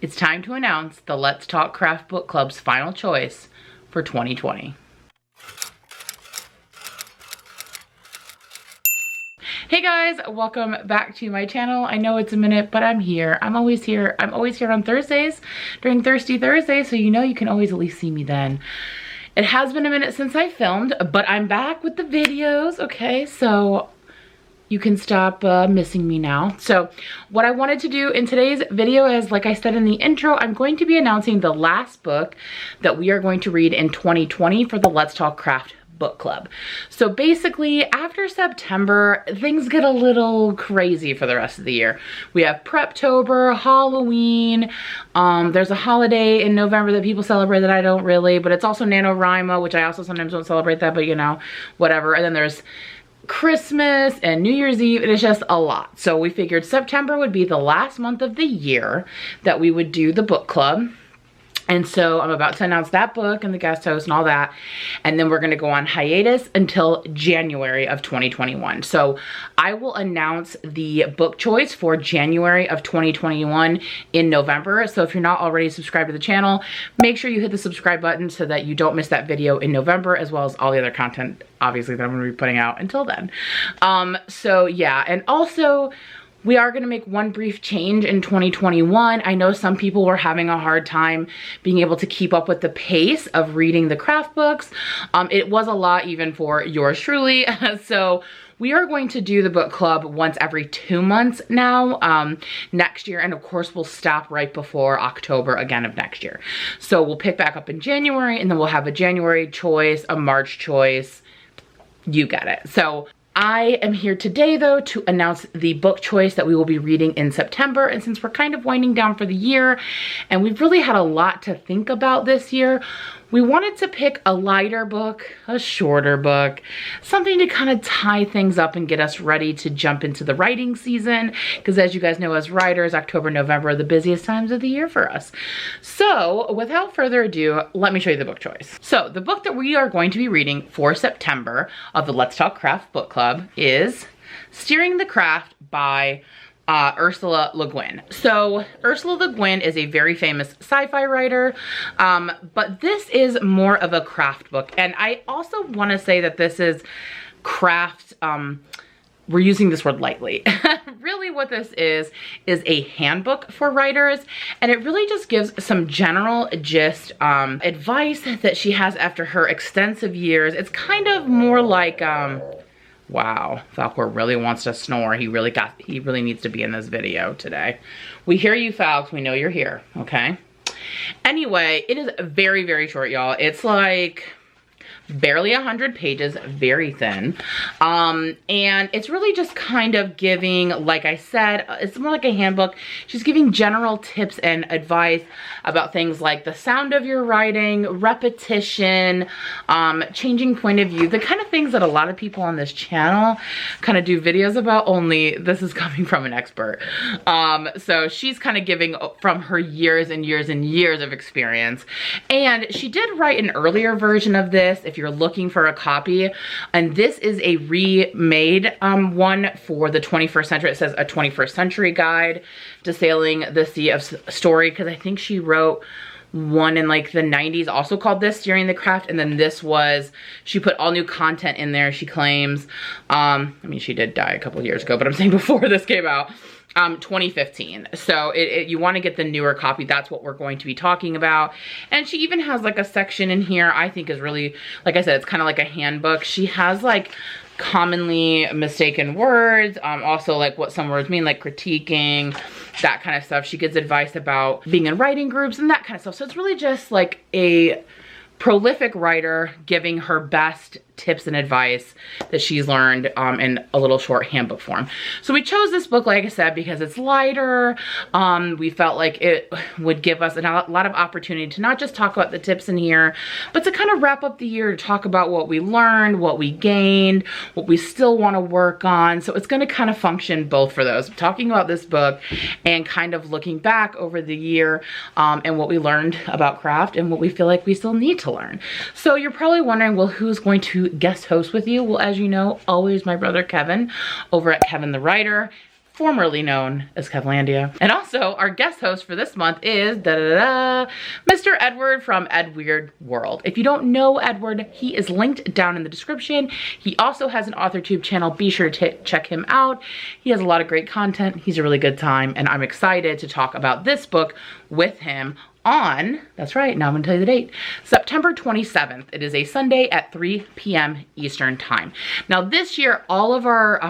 It's time to announce the Let's Talk Craft Book Club's final choice for 2020. Hey guys, welcome back to my channel. I know it's a minute, but I'm here. I'm always here. I'm always here on Thursdays during Thirsty Thursday, so you know you can always at least see me then. It has been a minute since I filmed, but I'm back with the videos, okay? So you can stop missing me now. So what I wanted to do in today's video is, like I said in the intro, I'm going to be announcing the last book that we are going to read in 2020 for the Let's Talk Craft Book Club. So basically, after September, things get a little crazy for the rest of the year. We have Preptober, Halloween, there's a holiday in November that people celebrate that I don't really, but it's also NaNoWriMo, which I also sometimes don't celebrate that, but you know, whatever. And then there's Christmas and New Year's Eve, and it's just a lot. So we figured September would be the last month of the year that we would do the book club. And so I'm about to announce that book and the guest host and all that. And then we're gonna go on hiatus until January of 2021. So I will announce the book choice for January of 2021 in November. So if you're not already subscribed to the channel, make sure you hit the subscribe button so that you don't miss that video in November, as well as all the other content, obviously, that I'm gonna be putting out until then. So yeah, and also, we are gonna make one brief change in 2021. I know some people were having a hard time being able to keep up with the pace of reading the craft books. It was a lot even for yours truly. So we are going to do the book club once every 2 months now, next year. And of course, we'll stop right before October again of next year. So we'll pick back up in January, and then we'll have a January choice, a March choice. You get it. So I am here today, though, to announce the book choice that we will be reading in September. And since we're kind of winding down for the year, and we've really had a lot to think about this year, we wanted to pick a lighter book, a shorter book, something to kind of tie things up and get us ready to jump into the writing season. Because as you guys know, as writers, October, November are the busiest times of the year for us. So without further ado, let me show you the book choice. So the book that we are going to be reading for September of the Let's Talk Craft Book Club is Steering the Craft by Ursula Le Guin. So Ursula Le Guin is a very famous sci-fi writer, but this is more of a craft book. And I also want to say that this is craft, we're using this word lightly. Really what this is a handbook for writers, and it really just gives some general gist, advice that she has after her extensive years. It's kind of more like, wow, Falcor really wants to snore. He really needs to be in this video today. We hear you, Falcor. We know you're here, okay? Anyway, it is very, very short, y'all. It's like barely 100 pages, very thin. And it's really just kind of giving, like I said, it's more like a handbook. She's giving general tips and advice about things like the sound of your writing, repetition, changing point of view, the kind of things that a lot of people on this channel kind of do videos about, only this is coming from an expert. So she's kind of giving from her years and years and years of experience. And she did write an earlier version of this if you're looking for a copy, and this is a remade one for the 21st century. It says a 21st century guide to sailing the sea of story, because I think she wrote one in like the 90s also called this Steering the Craft, and then this was, she put all new content in there, she claims. I mean, she did die a couple years ago, but I'm saying before this came out. 2015. So you want to get the newer copy. That's what we're going to be talking about. And she even has like a section in here I think is really, like I said, it's kind of like a handbook. She has like commonly mistaken words, also like what some words mean, like critiquing, that kind of stuff. She gives advice about being in writing groups and that kind of stuff. So it's really just like a prolific writer giving her best tips and advice that she's learned in a little short handbook form. So we chose this book, like I said, because it's lighter. We felt like it would give us a lot of opportunity to not just talk about the tips in here, but to kind of wrap up the year, to talk about what we learned, what we gained, what we still want to work on. So it's going to kind of function both for those, talking about this book and kind of looking back over the year and what we learned about craft and what we feel like we still need to learn. So you're probably wondering, well, who's going to guest host with you? Well, as you know, always my brother Kevin over at Kevin the Writer. formerly known as Kevlandia. And also, our guest host for this month is Mr. Edward from Edweird World. If you don't know Edward, he is linked down in the description. He also has an authortube channel. Be sure to check him out. He has a lot of great content. He's a really good time, and I'm excited to talk about this book with him on, that's right, now I'm gonna tell you the date, September 27th. It is a Sunday at 3 p.m. Eastern time. Now this year, all of our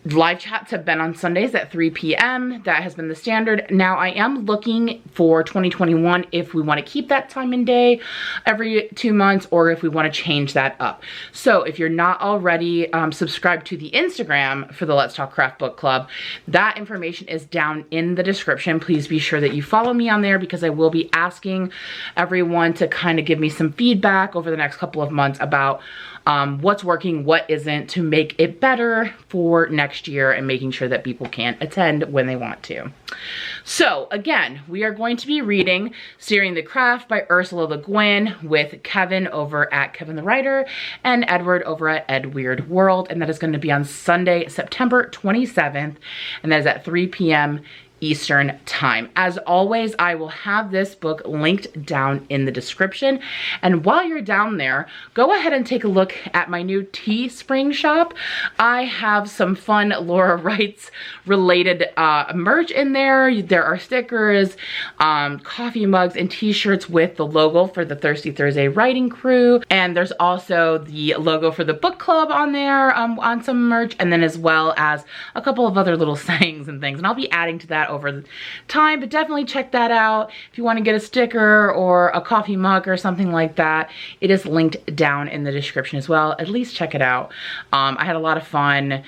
live chats have been on Sundays at 3 p.m. That has been the standard. Now I am looking for 2021 if we wanna keep that time and day every 2 months, or if we wanna change that up. So if you're not already subscribed to the Instagram for the Let's Talk Craft Book Club, that information is down in the description. Please be sure that you follow me on there, because I will be asking everyone to kind of give me some feedback over the next couple of months about what's working, what isn't, to make it better for next year and making sure that people can attend when they want to. So again, we are going to be reading Steering the Craft by Ursula Le Guin with Kevin over at Kevin the Writer and Edward over at Edweird World. And that is going to be on Sunday, September 27th. And that is at 3 p.m. Eastern time. As always, I will have this book linked down in the description. And while you're down there, go ahead and take a look at my new Teespring shop. I have some fun Laura Wrights related merch in there. There are stickers, coffee mugs, and t-shirts with the logo for the Thirsty Thursday writing crew. And there's also the logo for the book club on there on some merch, and then as well as a couple of other little sayings and things. And I'll be adding to that over time, but definitely check that out. If you want to get a sticker or a coffee mug or something like that, it is linked down in the description as well. At least check it out. I had a lot of fun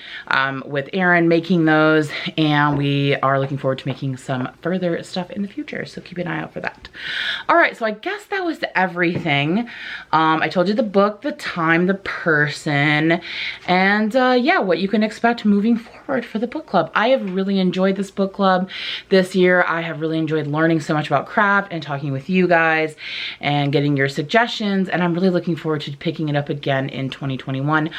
with Erin making those, and we are looking forward to making some further stuff in the future, so keep an eye out for that. All right, so I guess that was everything. I told you the book, the time, the person, and yeah, what you can expect moving forward for the book club. I have really enjoyed this book club this year. I have really enjoyed learning so much about craft and talking with you guys and getting your suggestions, and I'm really looking forward to picking it up again in 2021.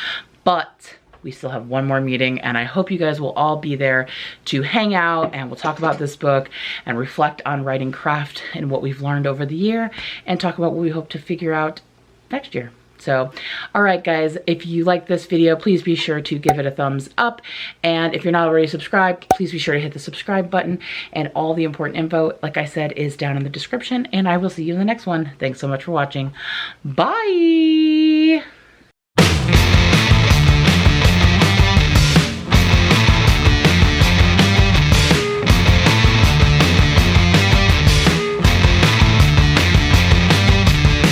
But we still have one more meeting, and I hope you guys will all be there to hang out, and we'll talk about this book and reflect on writing craft and what we've learned over the year, and talk about what we hope to figure out next year. So, all right, guys, if you like this video, please be sure to give it a thumbs up. And if you're not already subscribed, please be sure to hit the subscribe button. And all the important info, like I said, is down in the description. And I will see you in the next one. Thanks so much for watching. Bye.